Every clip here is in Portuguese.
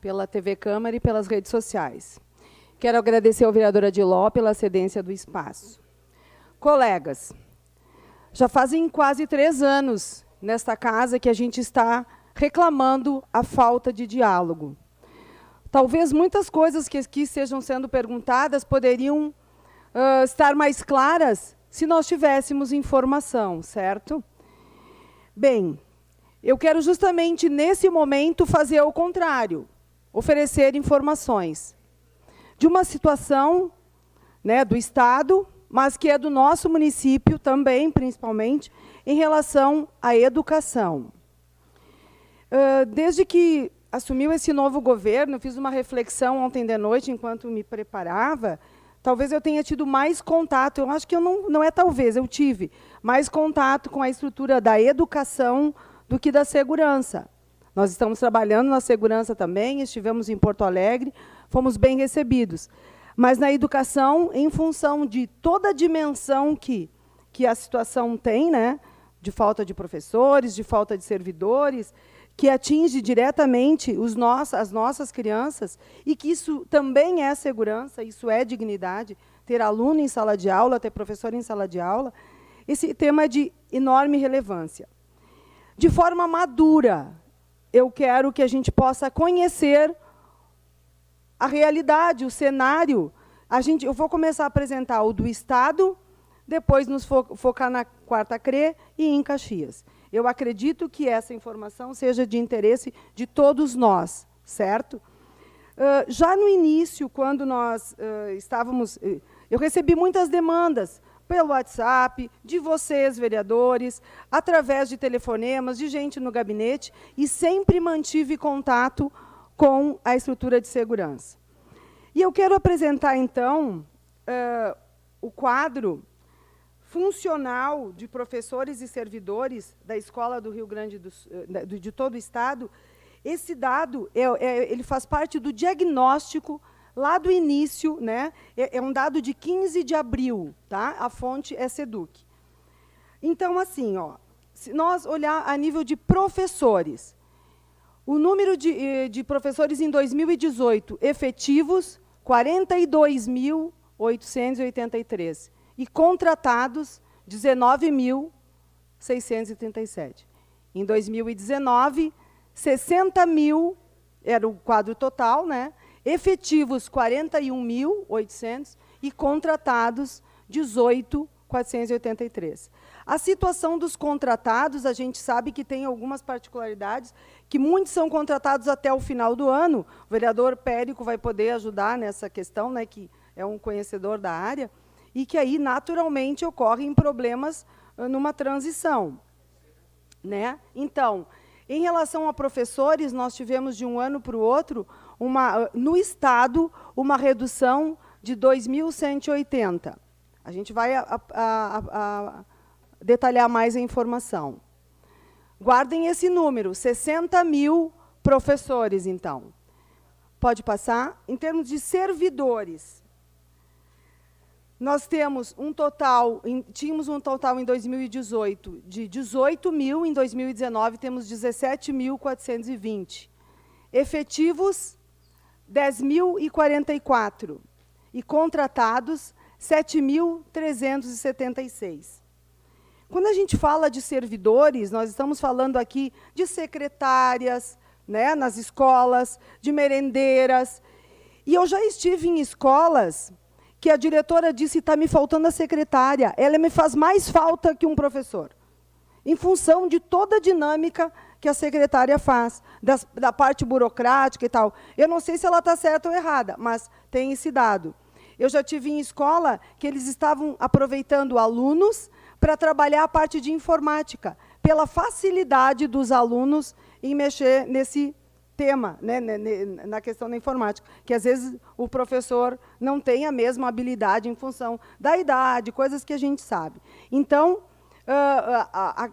pela TV Câmara e pelas redes sociais. Quero agradecer ao vereador Adiló pela cedência do espaço. Colegas, já fazem quase 3 anos nesta casa que a gente está reclamando a falta de diálogo. Talvez muitas coisas que aqui estejam sendo perguntadas poderiam estar mais claras se nós tivéssemos informação, certo? Bem, eu quero justamente nesse momento fazer o contrário, oferecer informações de uma situação, né, do Estado, mas que é do nosso município também, principalmente, em relação à educação. Desde que assumiu esse novo governo, fiz uma reflexão ontem de noite, enquanto me preparava, talvez eu tenha tido mais contato, eu acho que eu não é talvez, eu tive mais contato com a estrutura da educação do que da segurança. Nós estamos trabalhando na segurança também, estivemos em Porto Alegre, fomos bem recebidos. Mas na educação, em função de toda a dimensão que a situação tem, né, de falta de professores, de falta de servidores, que atinge diretamente as nossas crianças, e que isso também é segurança, isso é dignidade, ter aluno em sala de aula, ter professor em sala de aula, esse tema é de enorme relevância. De forma madura, eu quero que a gente possa conhecer a realidade, o cenário. Eu vou começar a apresentar o do Estado, depois nos focar na Quarta CRE e em Caxias. Eu acredito que essa informação seja de interesse de todos nós, certo? Já no início, quando nós estávamos... Eu recebi muitas demandas pelo WhatsApp, de vocês, vereadores, através de telefonemas, de gente no gabinete, e sempre mantive contato com a estrutura de segurança. E eu quero apresentar, então, o quadro funcional de professores e servidores da Escola do Rio Grande de todo o Estado. Esse dado ele faz parte do diagnóstico lá do início, né? É um dado de 15 de abril, tá? A fonte é SEDUC. Então, assim, ó, se nós olhar a nível de professores, o número de professores em 2018 efetivos, 42.883. E contratados, 19.637. Em 2019, 60.000, era o quadro total, né? Efetivos, 41.800, e contratados, 18.483. A situação dos contratados, a gente sabe que tem algumas particularidades, que muitos são contratados até o final do ano. O vereador Périco vai poder ajudar nessa questão, né, que é um conhecedor da área, e que aí, naturalmente, ocorrem problemas numa transição, né? Então, em relação a professores, nós tivemos, de um ano para o outro, no Estado, uma redução de 2.180. A gente vai detalhar mais a informação. Guardem esse número, 60.000 professores, então. Pode passar. Em termos de servidores, nós temos tínhamos um total em 2018 de 18.000, em 2019 temos 17.420. Efetivos, 10.044. E contratados, 7.376. Quando a gente fala de servidores, nós estamos falando aqui de secretárias, né, nas escolas, de merendeiras. E eu já estive em escolas que a diretora disse: está me faltando a secretária, ela me faz mais falta que um professor, em função de toda a dinâmica que a secretária faz, da parte burocrática e tal. Eu não sei se ela está certa ou errada, mas tem esse dado. Eu já tive em escola que eles estavam aproveitando alunos para trabalhar a parte de informática, pela facilidade dos alunos em mexer nesse tema, né, na questão da informática, que às vezes o professor não tem a mesma habilidade em função da idade, coisas que a gente sabe. Então,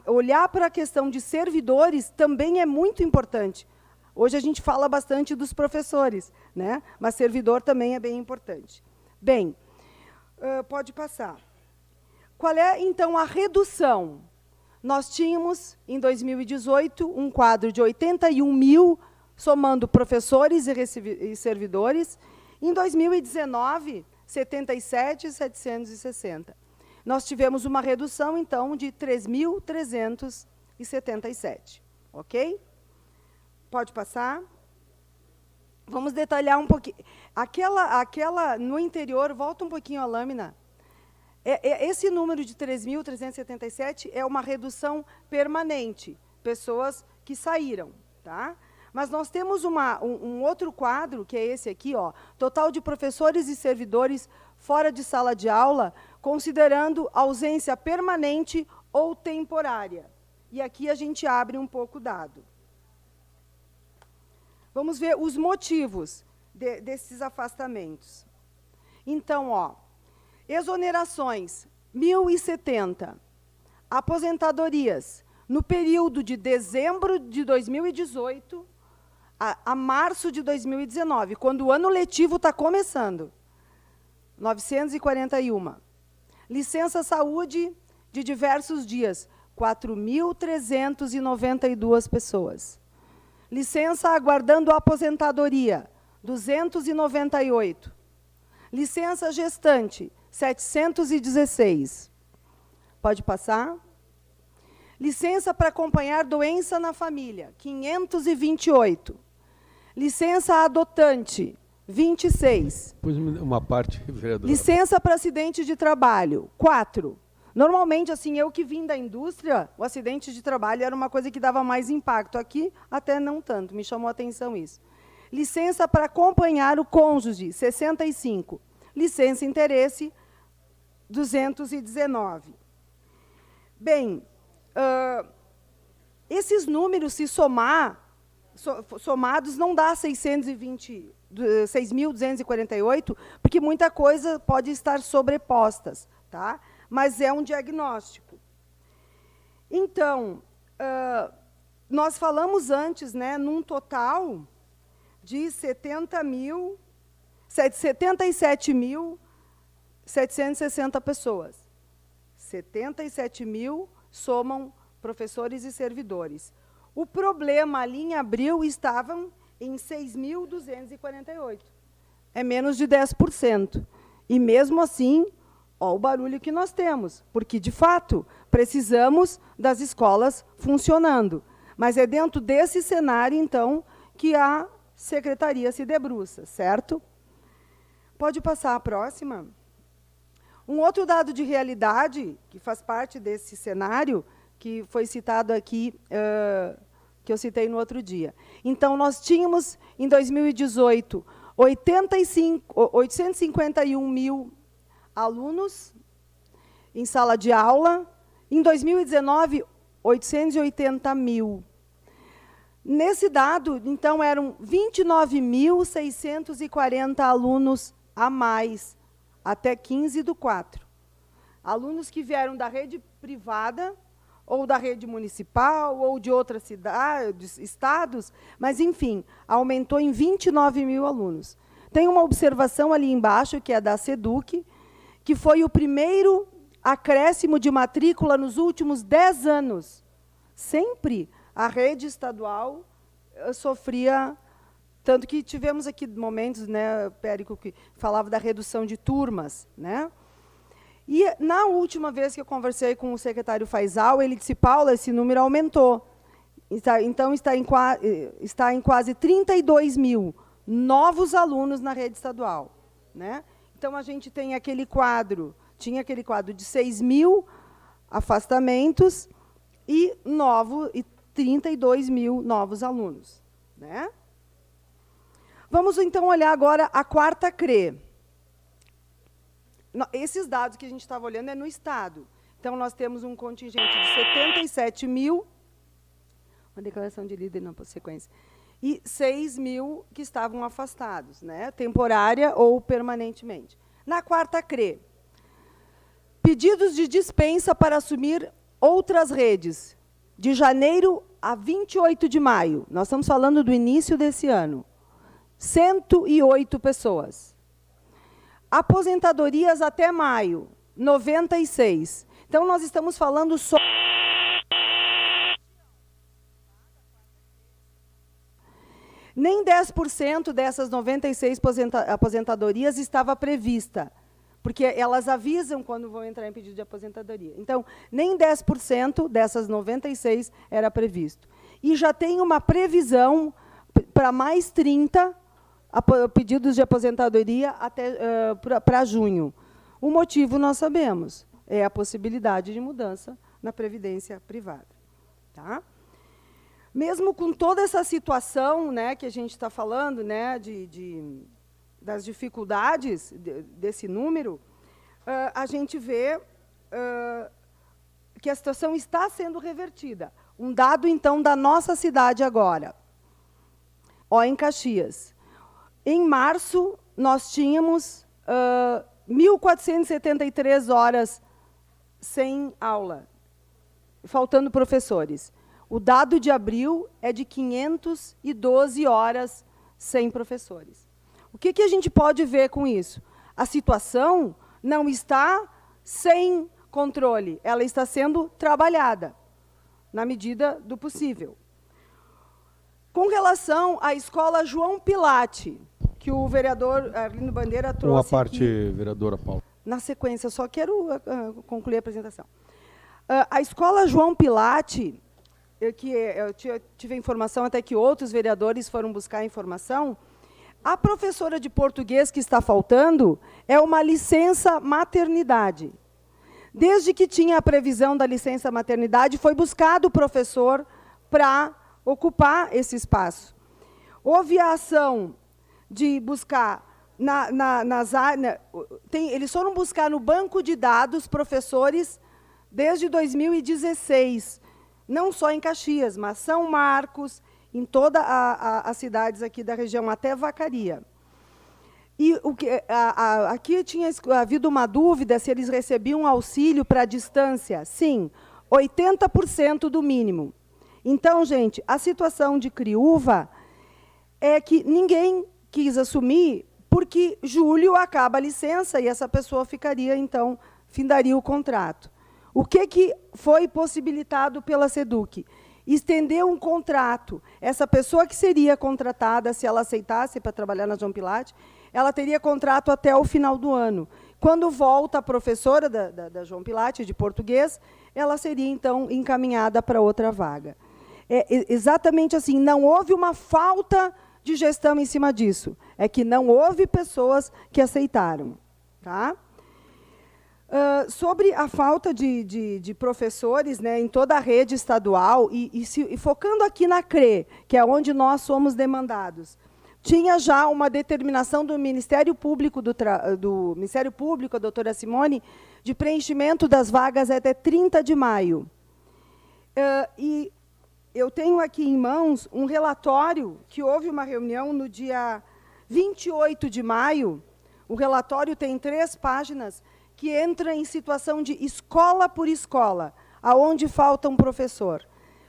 olhar para a questão de servidores também é muito importante. Hoje a gente fala bastante dos professores, né, mas servidor também é bem importante. Bem, pode passar. Qual é, então, a redução? Nós tínhamos, em 2018, um quadro de 81.000 somando professores e servidores. Em 2019, 77.760. Nós tivemos uma redução, então, de 3.377. Ok? Pode passar. Vamos detalhar um pouquinho. No interior, volta um pouquinho a lâmina. Esse número de 3.377 é uma redução permanente, pessoas que saíram. Tá? Mas nós temos um outro quadro, que é esse aqui, ó, total de professores e servidores fora de sala de aula, considerando ausência permanente ou temporária. E aqui a gente abre um pouco o dado. Vamos ver os motivos desses afastamentos. Então, ó, exonerações, 1.070. Aposentadorias, no período de dezembro de 2018 a março de 2019, quando o ano letivo está começando, 941. Licença saúde de diversos dias, 4.392 pessoas. Licença aguardando aposentadoria, 298. Licença gestante, 716. Pode passar. Licença para acompanhar doença na família, 528. Licença adotante, 26. Pus uma parte, vereador. Licença para acidente de trabalho, 4. Normalmente, assim, eu que vim da indústria, o acidente de trabalho era uma coisa que dava mais impacto. Aqui, até não tanto, me chamou a atenção isso. Licença para acompanhar o cônjuge, 65. Licença interesse, 219. Bem, esses números, se somados, não dá 6.248, porque muita coisa pode estar sobrepostas, tá? Mas é um diagnóstico. Então, nós falamos antes, né, num total de 77.760 pessoas. 77.000 somam professores e servidores. O problema ali em abril estavam em 6.248. É menos de 10%. E mesmo assim, ó, o barulho que nós temos, porque, de fato, precisamos das escolas funcionando. Mas é dentro desse cenário, então, que a secretaria se debruça, certo? Pode passar a próxima. Um outro dado de realidade, que faz parte desse cenário, que foi citado aqui, que eu citei no outro dia. Então, nós tínhamos, em 2018, 851 mil alunos em sala de aula. Em 2019, 880 mil. Nesse dado, então, eram 29.640 alunos a mais, até 15/4. Alunos que vieram da rede privada, ou da rede municipal, ou de outras cidades, estados, mas, enfim, aumentou em 29 mil alunos. Tem uma observação ali embaixo, que é da SEDUC, que foi o primeiro acréscimo de matrícula nos últimos 10 anos. Sempre a rede estadual sofria, tanto que tivemos aqui momentos, né, Périco, que falava da redução de turmas, né? E, na última vez que eu conversei com o secretário Faisal, ele disse, Paula, esse número aumentou. Então, está em quase 32 mil novos alunos na rede estadual, né? Então, a gente tem aquele quadro, tinha aquele quadro de 6 mil afastamentos e 32 mil novos alunos, né? Vamos, então, olhar agora a quarta CRE. Esses dados que a gente estava olhando é no Estado. Então, nós temos um contingente de 77 mil, uma declaração de líder na sequência, e 6 mil que estavam afastados, né, temporária ou permanentemente. Na quarta CRE, pedidos de dispensa para assumir outras redes, de janeiro a 28 de maio. Nós estamos falando do início desse ano. 108 pessoas. Aposentadorias até maio, 96. Então, nós estamos falando só... Nem 10% dessas 96 aposentadorias estava prevista, porque elas avisam quando vão entrar em pedido de aposentadoria. Então, nem 10% dessas 96 era previsto. E já tem uma previsão para mais 30 pedidos de aposentadoria até para junho. O motivo nós sabemos, é a possibilidade de mudança na previdência privada. Tá? Mesmo com toda essa situação, né, que a gente está falando, né, das dificuldades desse número, a gente vê que a situação está sendo revertida. Um dado, então, da nossa cidade agora. Em Caxias. Em março, nós tínhamos 1.473 horas sem aula, faltando professores. O dado de abril é de 512 horas sem professores. O que a gente pode ver com isso? A situação não está sem controle, ela está sendo trabalhada, na medida do possível. Com relação à escola João Pilate, que o vereador Arlindo Bandeira trouxe uma parte, aqui, vereadora Paula. Na sequência, só quero concluir a apresentação. A escola João Pilate, que eu tive a informação até que outros vereadores foram buscar a informação, a professora de português que está faltando é uma licença maternidade. Desde que tinha a previsão da licença maternidade, foi buscado o professor para ocupar esse espaço. Houve a ação de buscar, eles foram buscar no banco de dados professores desde 2016, não só em Caxias, mas São Marcos, em todas as cidades aqui da região, até Vacaria. E aqui tinha havido uma dúvida se eles recebiam auxílio para a distância. Sim, 80% do mínimo. Então, gente, a situação de Criúva é que ninguém quis assumir, porque julho acaba a licença e essa pessoa ficaria, então, findaria o contrato. O que foi possibilitado pela SEDUC? Estender um contrato. Essa pessoa que seria contratada, se ela aceitasse para trabalhar na João Pilate, ela teria contrato até o final do ano. Quando volta a professora da João Pilate, de português, ela seria, então, encaminhada para outra vaga. É exatamente assim, não houve uma falta de gestão em cima disso. É que não houve pessoas que aceitaram. Tá? Sobre a falta de professores, né, em toda a rede estadual, e focando aqui na CRE, que é onde nós somos demandados, tinha já uma determinação do Ministério Público, Ministério Público, a doutora Simone, de preenchimento das vagas até 30 de maio. E eu tenho aqui em mãos um relatório que houve uma reunião no dia 28 de maio. O relatório tem 3 páginas, que entra em situação de escola por escola, aonde falta um professor,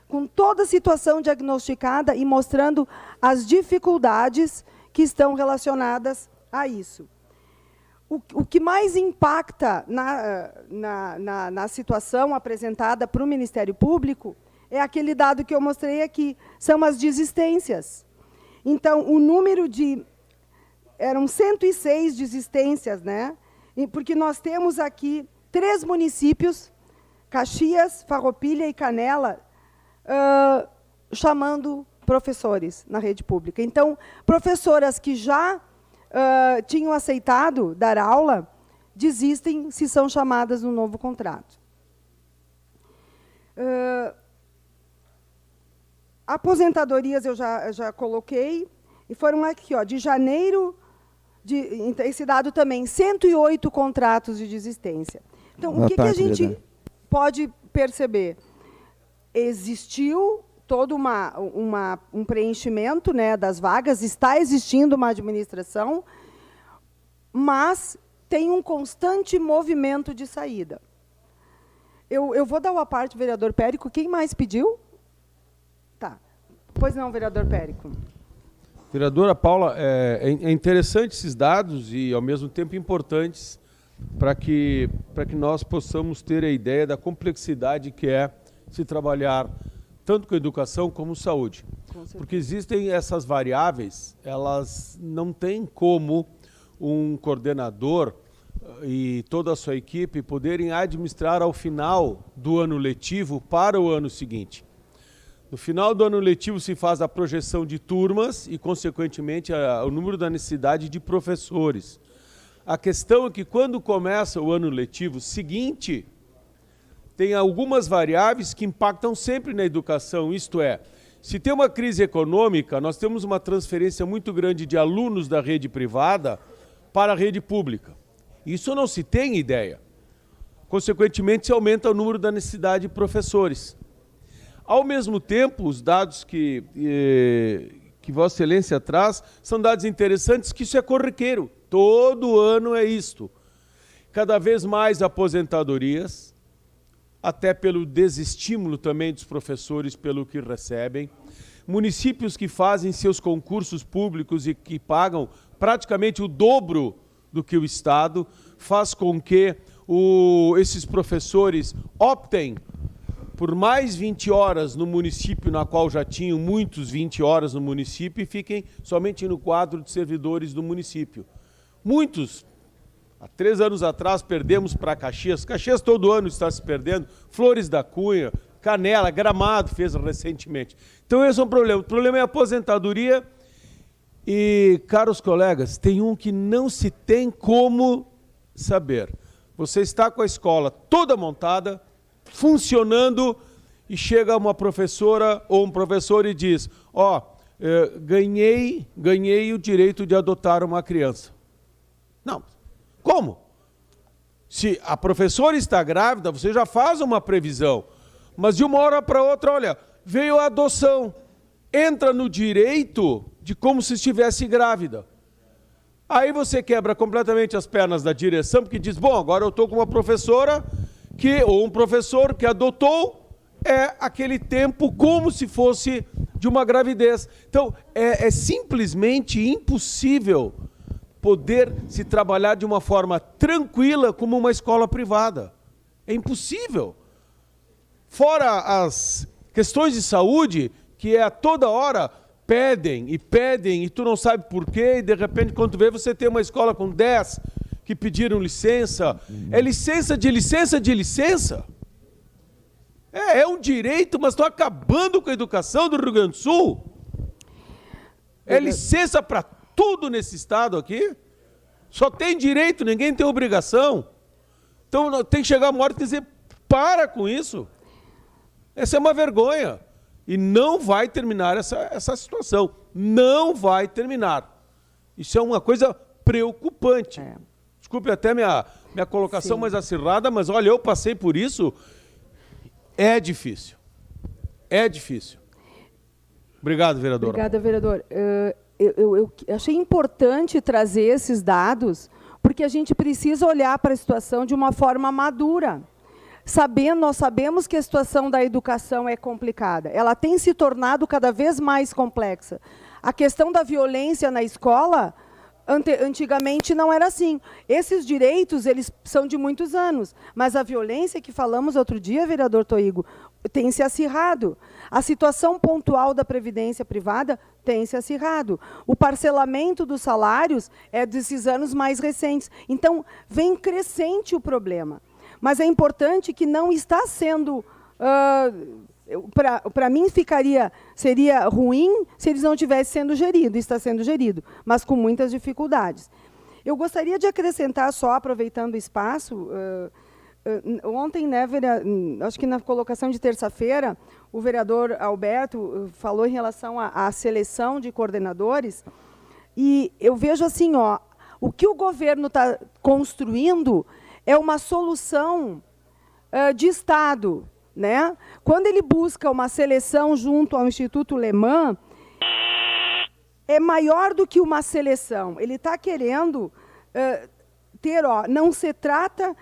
com toda a situação diagnosticada e mostrando as dificuldades que estão relacionadas a isso. O que mais impacta na situação apresentada para o Ministério Público é aquele dado que eu mostrei aqui, são as desistências. Então, o número eram 106 desistências, né? Porque nós temos aqui 3 municípios, Caxias, Farroupilha e Canela, chamando professores na rede pública. Então, professoras que já tinham aceitado dar aula, desistem se são chamadas no novo contrato. Aposentadorias eu já coloquei, e foram aqui, de janeiro... esse dado também, 108 contratos de desistência. Então, o que a gente pode perceber? Existiu todo um preenchimento, né, das vagas, está existindo uma administração, mas tem um constante movimento de saída. Eu vou dar uma parte, vereador Périco. Quem mais pediu? Tá. Pois não, vereador Périco. Vereadora Paula, é interessante esses dados e, ao mesmo tempo, importantes para que nós possamos ter a ideia da complexidade que é se trabalhar tanto com educação como saúde. Porque existem essas variáveis, elas não têm como um coordenador e toda a sua equipe poderem administrar ao final do ano letivo para o ano seguinte. No final do ano letivo se faz a projeção de turmas e, consequentemente, o número da necessidade de professores. A questão é que quando começa o ano letivo seguinte, tem algumas variáveis que impactam sempre na educação, isto é, se tem uma crise econômica, nós temos uma transferência muito grande de alunos da rede privada para a rede pública. Isso não se tem ideia. Consequentemente, se aumenta o número da necessidade de professores. Ao mesmo tempo, os dados que Vossa Excelência traz são dados interessantes, que isso é corriqueiro. Todo ano é isto. Cada vez mais aposentadorias, até pelo desestímulo também dos professores pelo que recebem. Municípios que fazem seus concursos públicos e que pagam praticamente o dobro do que o Estado, faz com que esses professores optem por mais 20 horas no município, na qual já tinham muitos 20 horas no município, e fiquem somente no quadro de servidores do município. Muitos, há 3 anos atrás, perdemos para Caxias. Caxias todo ano está se perdendo. Flores da Cunha, Canela, Gramado fez recentemente. Então esse é um problema. O problema é a aposentadoria. E, caros colegas, tem um que não se tem como saber. Você está com a escola toda montada, funcionando, e chega uma professora ou um professor e diz: ganhei o direito de adotar uma criança. Não. Como? Se a professora está grávida, você já faz uma previsão. Mas de uma hora para outra, olha, veio a adoção. Entra no direito de como se estivesse grávida. Aí você quebra completamente as pernas da direção, porque diz: bom, agora eu estou com uma professora ou um professor que adotou aquele tempo como se fosse de uma gravidez. Então, é simplesmente impossível poder se trabalhar de uma forma tranquila como uma escola privada. É impossível. Fora as questões de saúde, que a toda hora pedem, e tu não sabe por quê, e de repente, quando tu vê, você tem uma escola com 10 que pediram licença. É licença de licença de licença. É um direito, mas estão acabando com a educação do Rio Grande do Sul. É licença para tudo nesse estado aqui. Só tem direito, ninguém tem obrigação. Então tem que chegar uma hora e dizer: para com isso. Essa é uma vergonha. E não vai terminar essa situação. Não vai terminar. Isso é uma coisa preocupante. Desculpe até minha colocação mais acirrada, mas olha, eu passei por isso. É difícil. É difícil. Obrigado, vereador. Obrigada, vereador. Eu achei importante trazer esses dados, porque a gente precisa olhar para a situação de uma forma madura. Nós sabemos que a situação da educação é complicada. Ela tem se tornado cada vez mais complexa. A questão da violência na escola, antigamente não era assim. Esses direitos, eles são de muitos anos, mas a violência que falamos outro dia, vereador Toigo, tem se acirrado. A situação pontual da previdência privada tem se acirrado. O parcelamento dos salários é desses anos mais recentes. Então, vem crescente o problema. Mas é importante que não está sendo... para mim, seria ruim se eles não estivessem sendo geridos. Está sendo gerido, mas com muitas dificuldades. Eu gostaria de acrescentar, só aproveitando o espaço, ontem, né, acho que na colocação de terça-feira, o vereador Alberto falou em relação à seleção de coordenadores, e eu vejo assim, o que o governo está construindo é uma solução de Estado, né? Quando ele busca uma seleção junto ao Instituto Lemã, é maior do que uma seleção. Ele está querendo não se trata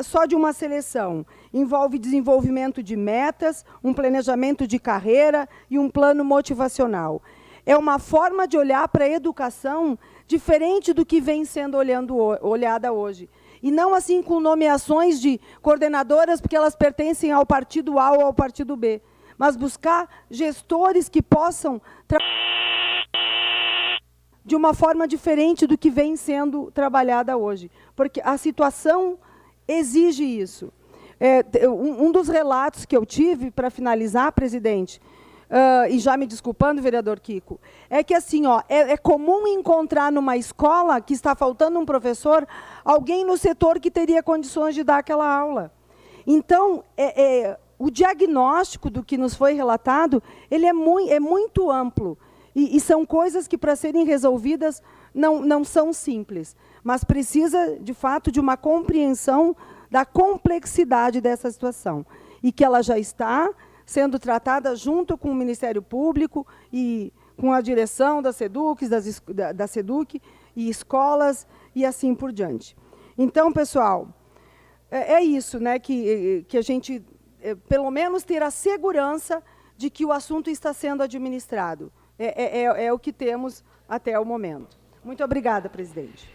só de uma seleção. Envolve desenvolvimento de metas, um planejamento de carreira e um plano motivacional. É uma forma de olhar para a educação diferente do que vem sendo olhada hoje. E não assim com nomeações de coordenadoras, porque elas pertencem ao partido A ou ao partido B. mas buscar gestores que possam de uma forma diferente do que vem sendo trabalhada hoje, porque a situação exige isso. Um dos relatos que eu tive, para finalizar, presidente, e já me desculpando, vereador Kiko, é que assim, ó, é comum encontrar numa escola que está faltando um professor, alguém no setor que teria condições de dar aquela aula. Então, o diagnóstico do que nos foi relatado, ele é muito amplo. E são coisas que, para serem resolvidas, não são simples. Mas precisa, de fato, de uma compreensão da complexidade dessa situação. E que ela já está sendo tratada junto com o Ministério Público e com a direção da SEDUC, da SEDUC e escolas e assim por diante. Então, pessoal, é isso, né, que a gente, pelo menos, ter a segurança de que o assunto está sendo administrado. É o que temos até o momento. Muito obrigada, presidente.